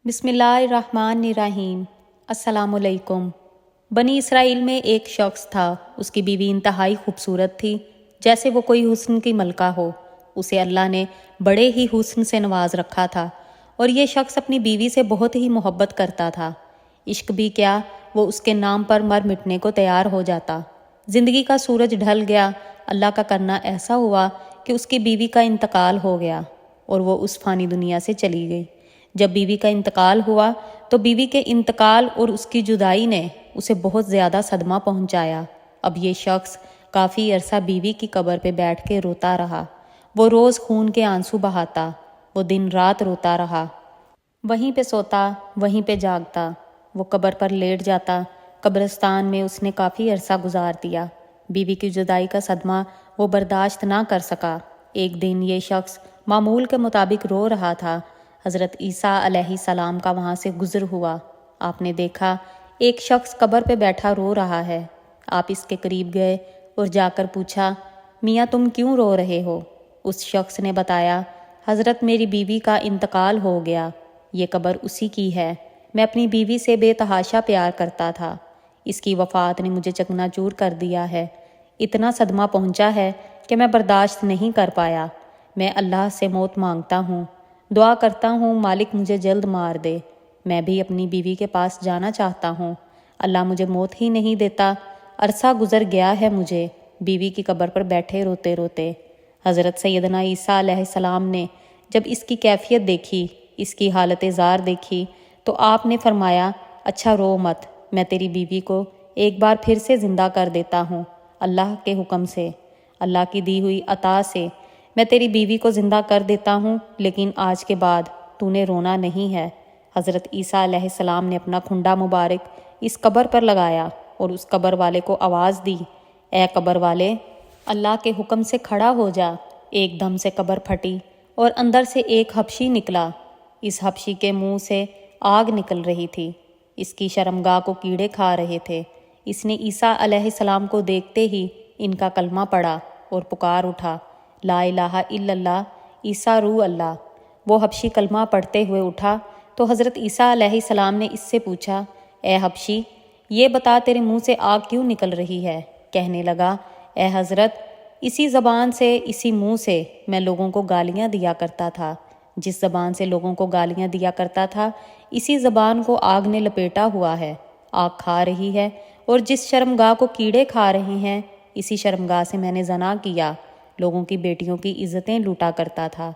بسم اللہ الرحمن الرحیم۔ السلام علیکم۔ بنی اسرائیل میں ایک شخص تھا، اس کی بیوی انتہائی خوبصورت تھی، جیسے وہ کوئی حسن کی ملکہ ہو۔ اسے اللہ نے بڑے ہی حسن سے نواز رکھا تھا اور یہ شخص اپنی بیوی سے بہت ہی محبت کرتا تھا۔ عشق بھی کیا، وہ اس کے نام پر مر مٹنے کو تیار ہو جاتا۔ زندگی کا سورج ڈھل گیا، اللہ کا کرنا ایسا ہوا کہ اس کی بیوی کا انتقال ہو گیا اور وہ اس فانی دنیا سے چلی گئی۔ جب بیوی کا انتقال ہوا تو بیوی کے انتقال اور اس کی جدائی نے اسے بہت زیادہ صدمہ پہنچایا۔ اب یہ شخص کافی عرصہ بیوی کی قبر پہ بیٹھ کے روتا رہا۔ وہ روز خون کے آنسو بہاتا، وہ دن رات روتا رہا، وہیں پہ سوتا، وہیں پہ جاگتا، وہ قبر پر لیٹ جاتا۔ قبرستان میں اس نے کافی عرصہ گزار دیا۔ بیوی کی جدائی کا صدمہ وہ برداشت نہ کر سکا۔ ایک دن یہ شخص معمول کے مطابق رو رہا تھا۔ حضرت عیسیٰ علیہ السلام کا وہاں سے گزر ہوا۔ آپ نے دیکھا ایک شخص قبر پہ بیٹھا رو رہا ہے۔ آپ اس کے قریب گئے اور جا کر پوچھا، میاں تم کیوں رو رہے ہو؟ اس شخص نے بتایا، حضرت میری بیوی کا انتقال ہو گیا، یہ قبر اسی کی ہے، میں اپنی بیوی سے بے تحاشا پیار کرتا تھا، اس کی وفات نے مجھے چکنا چور کر دیا ہے، اتنا صدمہ پہنچا ہے کہ میں برداشت نہیں کر پایا، میں اللہ سے موت مانگتا ہوں، دعا کرتا ہوں مالک مجھے جلد مار دے، میں بھی اپنی بیوی کے پاس جانا چاہتا ہوں، اللہ مجھے موت ہی نہیں دیتا، عرصہ گزر گیا ہے مجھے، بیوی کی قبر پر بیٹھے روتے روتے۔ حضرت سیدنا عیسیٰ علیہ السلام نے جب اس کی کیفیت دیکھی، اس کی حالت زار دیکھی تو آپ نے فرمایا، اچھا رو مت، میں تیری بیوی کو ایک بار پھر سے زندہ کر دیتا ہوں، اللہ کے حکم سے، اللہ کی دی ہوئی عطا سے میں تیری بیوی کو زندہ کر دیتا ہوں، لیکن آج کے بعد تو نے رونا نہیں ہے۔ حضرت عیسیٰ علیہ السلام نے اپنا کھنڈا مبارک اس قبر پر لگایا اور اس قبر والے کو آواز دی، اے قبر والے، اللہ کے حکم سے کھڑا ہو جا۔ ایک دم سے قبر پھٹی اور اندر سے ایک حبشی نکلا۔ اس حبشی کے منہ سے آگ نکل رہی تھی، اس کی شرمگاہ کو کیڑے کھا رہے تھے۔ اس نے عیسیٰ علیہ السلام کو دیکھتے ہی ان کا کلمہ پڑھا اور پکار اٹھا، لا الہ الا اللہ، عیسیٰ روح اللہ۔ وہ حبشی کلمہ پڑھتے ہوئے اٹھا تو حضرت عیسیٰ علیہ السلام نے اس سے پوچھا، اے حبشی، یہ بتا تیرے منہ سے آگ کیوں نکل رہی ہے؟ کہنے لگا، اے حضرت، اسی زبان سے، اسی منہ سے میں لوگوں کو گالیاں دیا کرتا تھا، جس زبان سے لوگوں کو گالیاں دیا کرتا تھا اسی زبان کو آگ نے لپیٹا ہوا ہے، آگ کھا رہی ہے، اور جس شرمگاہ کو کیڑے کھا رہے ہیں اسی شرمگاہ سے میں نے زنا کیا، لوگوں کی بیٹیوں کی عزتیں لوٹا کرتا تھا۔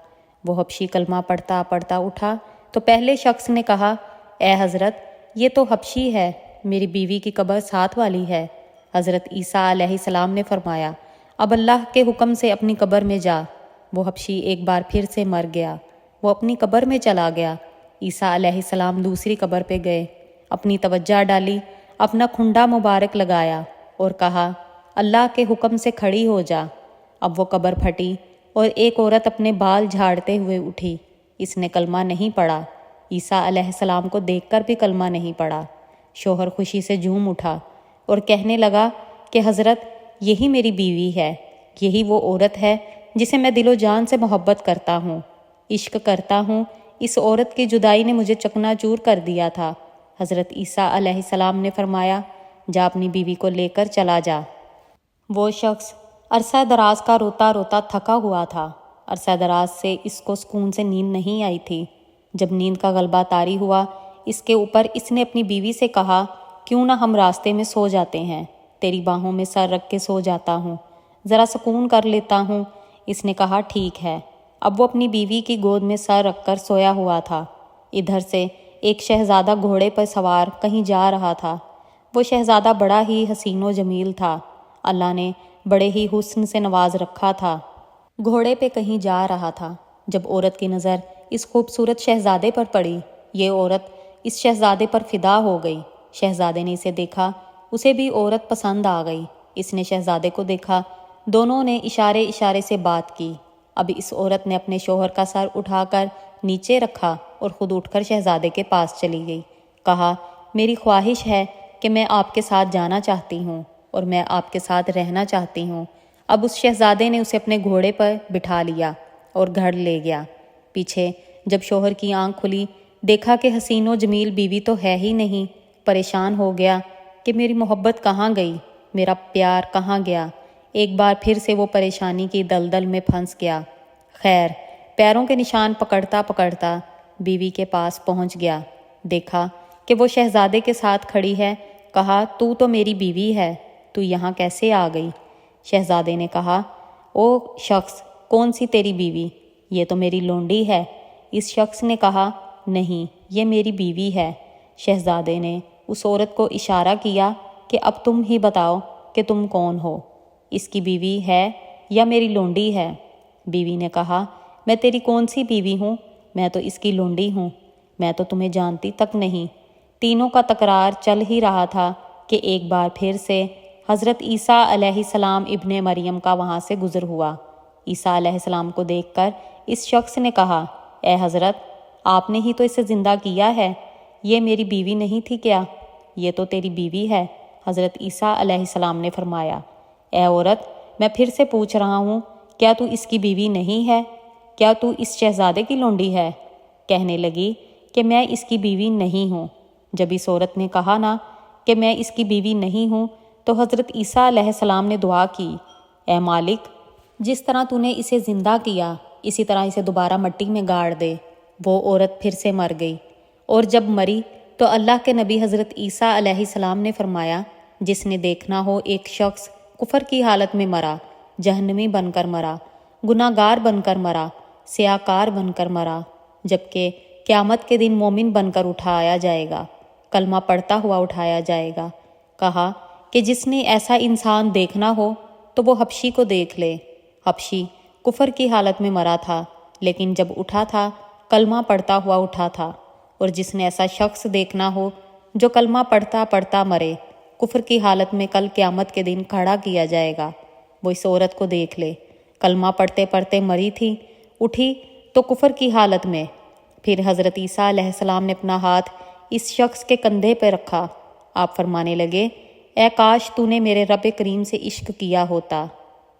وہ حبشی کلمہ پڑھتا پڑھتا اٹھا تو پہلے شخص نے کہا، اے حضرت، یہ تو حبشی ہے، میری بیوی کی قبر ساتھ والی ہے۔ حضرت عیسیٰ علیہ السلام نے فرمایا، اب اللہ کے حکم سے اپنی قبر میں جا۔ وہ حبشی ایک بار پھر سے مر گیا، وہ اپنی قبر میں چلا گیا۔ عیسیٰ علیہ السلام دوسری قبر پہ گئے، اپنی توجہ ڈالی، اپنا کھنڈا مبارک لگایا اور کہا، اللہ کے حکم سے کھڑی ہو جا۔ اب وہ قبر پھٹی اور ایک عورت اپنے بال جھاڑتے ہوئے اٹھی۔ اس نے کلمہ نہیں پڑھا، عیسیٰ علیہ السلام کو دیکھ کر بھی کلمہ نہیں پڑھا۔ شوہر خوشی سے جھوم اٹھا اور کہنے لگا کہ حضرت، یہی میری بیوی ہے، یہی وہ عورت ہے جسے میں دل و جان سے محبت کرتا ہوں، عشق کرتا ہوں، اس عورت کی جدائی نے مجھے چکنا چور کر دیا تھا۔ حضرت عیسیٰ علیہ السلام نے فرمایا، جا اپنی بیوی کو لے کر چلا جا۔ وہ شخص عرصہ دراز کا روتا روتا تھکا ہوا تھا۔ عرصہ دراز سے اس کو سکون سے نیند نہیں آئی تھی۔ جب نیند کا غلبہ طاری ہوا اس کے اوپر، اس نے اپنی بیوی سے کہا، کیوں نہ ہم راستے میں سو جاتے ہیں، تیری باہوں میں سر رکھ کے سو جاتا ہوں، ذرا سکون کر لیتا ہوں۔ اس نے کہا، ٹھیک ہے۔ اب وہ اپنی بیوی کی گود میں سر رکھ کر سویا ہوا تھا۔ ادھر سے ایک شہزادہ گھوڑے پر سوار کہیں جا رہا تھا۔ وہ شہزادہ بڑا ہی حسین و جمیل تھا، اللہ نے بڑے ہی حسن سے نواز رکھا تھا۔ گھوڑے پہ کہیں جا رہا تھا۔ جب عورت کی نظر اس خوبصورت شہزادے پر پڑی، یہ عورت اس شہزادے پر فدا ہو گئی۔ شہزادے نے اسے دیکھا، اسے بھی عورت پسند آ گئی۔ اس نے شہزادے کو دیکھا، دونوں نے اشارے اشارے سے بات کی۔ اب اس عورت نے اپنے شوہر کا سر اٹھا کر نیچے رکھا اور خود اٹھ کر شہزادے کے پاس چلی گئی۔ کہا، میری خواہش ہے کہ میں آپ کے ساتھ جانا چاہتی ہوں اور میں آپ کے ساتھ رہنا چاہتی ہوں۔ اب اس شہزادے نے اسے اپنے گھوڑے پر بٹھا لیا اور گھر لے گیا۔ پیچھے جب شوہر کی آنکھ کھلی دیکھا کہ حسین و جمیل بیوی تو ہے ہی نہیں، پریشان ہو گیا کہ میری محبت کہاں گئی، میرا پیار کہاں گیا۔ ایک بار پھر سے وہ پریشانی کی دلدل میں پھنس گیا۔ خیر، پیروں کے نشان پکڑتا پکڑتا بیوی کے پاس پہنچ گیا۔ دیکھا کہ وہ شہزادے کے ساتھ کھڑی ہے۔ کہا، تو میری بیوی ہے، تو یہاں کیسے آ گئی؟ شہزادے نے کہا، او شخص، کون سی تیری بیوی؟ یہ تو میری لونڈی ہے۔ اس شخص نے کہا، نہیں، یہ میری بیوی ہے۔ شہزادے نے اس عورت کو اشارہ کیا کہ اب تم ہی بتاؤ کہ تم کون ہو، اس کی بیوی ہے یا میری لونڈی ہے؟ بیوی نے کہا، میں تیری کون سی بیوی ہوں؟ میں تو اس کی لونڈی ہوں، میں تو تمہیں جانتی تک نہیں۔ تینوں کا تکرار چل ہی رہا تھا کہ ایک بار پھر سے حضرت عیسیٰ علیہ السلام ابن مریم کا وہاں سے گزر ہوا۔ عیسیٰ علیہ السلام کو دیکھ کر اس شخص نے کہا، اے حضرت، آپ نے ہی تو اسے زندہ کیا ہے، یہ میری بیوی نہیں تھی کیا؟ یہ تو تیری بیوی ہے۔ حضرت عیسیٰ علیہ السلام نے فرمایا، اے عورت، میں پھر سے پوچھ رہا ہوں، کیا تو اس کی بیوی نہیں ہے؟ کیا تو اس شہزادے کی لونڈی ہے؟ کہنے لگی کہ میں اس کی بیوی نہیں ہوں۔ جب اس عورت نے کہا نا کہ میں اس کی بیوی نہیں ہوں، تو حضرت عیسیٰ علیہ السلام نے دعا کی، اے مالک، جس طرح تو نے اسے زندہ کیا، اسی طرح اسے دوبارہ مٹی میں گاڑ دے۔ وہ عورت پھر سے مر گئی، اور جب مری تو اللہ کے نبی حضرت عیسیٰ علیہ السلام نے فرمایا، جس نے دیکھنا ہو ایک شخص کفر کی حالت میں مرا، جہنمی بن کر مرا، گناہ گار بن کر مرا، سیاکار بن کر مرا، جبکہ قیامت کے دن مومن بن کر اٹھایا جائے گا، کلمہ پڑھتا ہوا اٹھایا جائے گا۔ کہا کہ جس نے ایسا انسان دیکھنا ہو تو وہ حبشی کو دیکھ لے۔ حبشی کفر کی حالت میں مرا تھا، لیکن جب اٹھا تھا کلمہ پڑھتا ہوا اٹھا تھا۔ اور جس نے ایسا شخص دیکھنا ہو جو کلمہ پڑھتا پڑھتا مرے، کفر کی حالت میں کل قیامت کے دن کھڑا کیا جائے گا، وہ اس عورت کو دیکھ لے۔ کلمہ پڑھتے پڑھتے مری تھی، اٹھی تو کفر کی حالت میں۔ پھر حضرت عیسیٰ علیہ السلام نے اپنا ہاتھ اس شخص کے کندھے پہ رکھا۔ آپ فرمانے لگے، اے کاش تو نے میرے رب کریم سے عشق کیا ہوتا،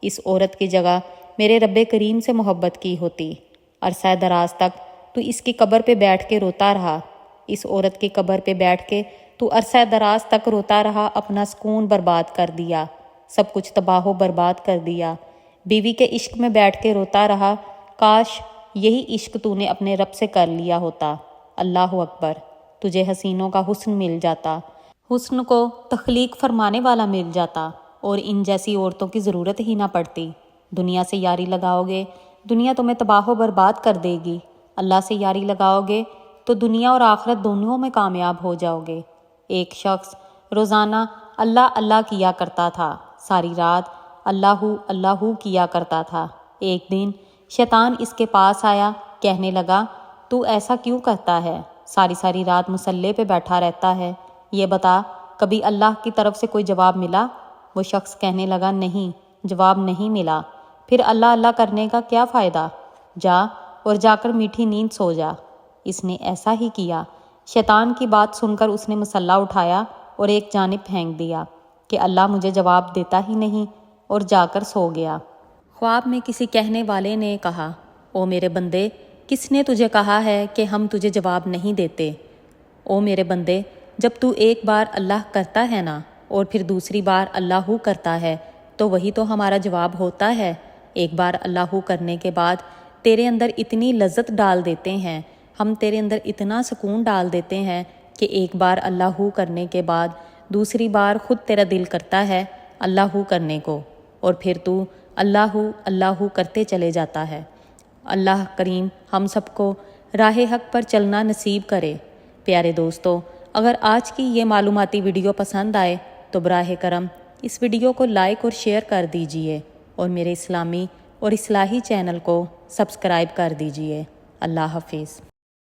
اس عورت کی جگہ میرے رب کریم سے محبت کی ہوتی۔ عرصہ دراز تک تو اس کی قبر پہ بیٹھ کے روتا رہا، اس عورت کی قبر پہ بیٹھ کے تو عرصہ دراز تک روتا رہا، اپنا سکون برباد کر دیا، سب کچھ تباہ و برباد کر دیا۔ بیوی کے عشق میں بیٹھ کے روتا رہا، کاش یہی عشق تو نے اپنے رب سے کر لیا ہوتا۔ اللہ اکبر، تجھے حسینوں کا حسن مل جاتا، حسن کو تخلیق فرمانے والا مل جاتا، اور ان جیسی عورتوں کی ضرورت ہی نہ پڑتی۔ دنیا سے یاری لگاؤ گے، دنیا تمہیں تباہ و برباد کر دے گی۔ اللہ سے یاری لگاؤ گے تو دنیا اور آخرت دونوں میں کامیاب ہو جاؤ گے۔ ایک شخص روزانہ اللہ اللہ کیا کرتا تھا، ساری رات اللہ کیا کرتا تھا۔ ایک دن شیطان اس کے پاس آیا، کہنے لگا، تو ایسا کیوں کرتا ہے؟ ساری رات مصلے پہ بیٹھا رہتا ہے، یہ بتا کبھی اللہ کی طرف سے کوئی جواب ملا؟ وہ شخص کہنے لگا، نہیں، جواب نہیں ملا۔ پھر اللہ کرنے کا کیا فائدہ؟ جا اور جا کر میٹھی نیند سو جا۔ اس نے ایسا ہی کیا۔ شیطان کی بات سن کر اس نے مصلہ اٹھایا اور ایک جانب پھینک دیا کہ اللہ مجھے جواب دیتا ہی نہیں، اور جا کر سو گیا۔ خواب میں کسی کہنے والے نے کہا، او میرے بندے، کس نے تجھے کہا ہے کہ ہم تجھے جواب نہیں دیتے؟ او میرے بندے، جب تو ایک بار اللہ کرتا ہے نا، اور پھر دوسری بار اللہ کرتا ہے، تو وہی تو ہمارا جواب ہوتا ہے۔ ایک بار اللہ کرنے کے بعد تیرے اندر اتنی لذت ڈال دیتے ہیں، ہم تیرے اندر اتنا سکون ڈال دیتے ہیں کہ ایک بار اللہ کرنے کے بعد دوسری بار خود تیرا دل کرتا ہے اللہ کرنے کو، اور پھر تو اللہ کرتے چلے جاتا ہے۔ اللہ کریم ہم سب کو راہ حق پر چلنا نصیب کرے۔ پیارے دوستو، اگر آج کی یہ معلوماتی ویڈیو پسند آئے تو براہ کرم اس ویڈیو کو لائک اور شیئر کر دیجئے، اور میرے اسلامی اور اصلاحی چینل کو سبسکرائب کر دیجئے۔ اللہ حافظ۔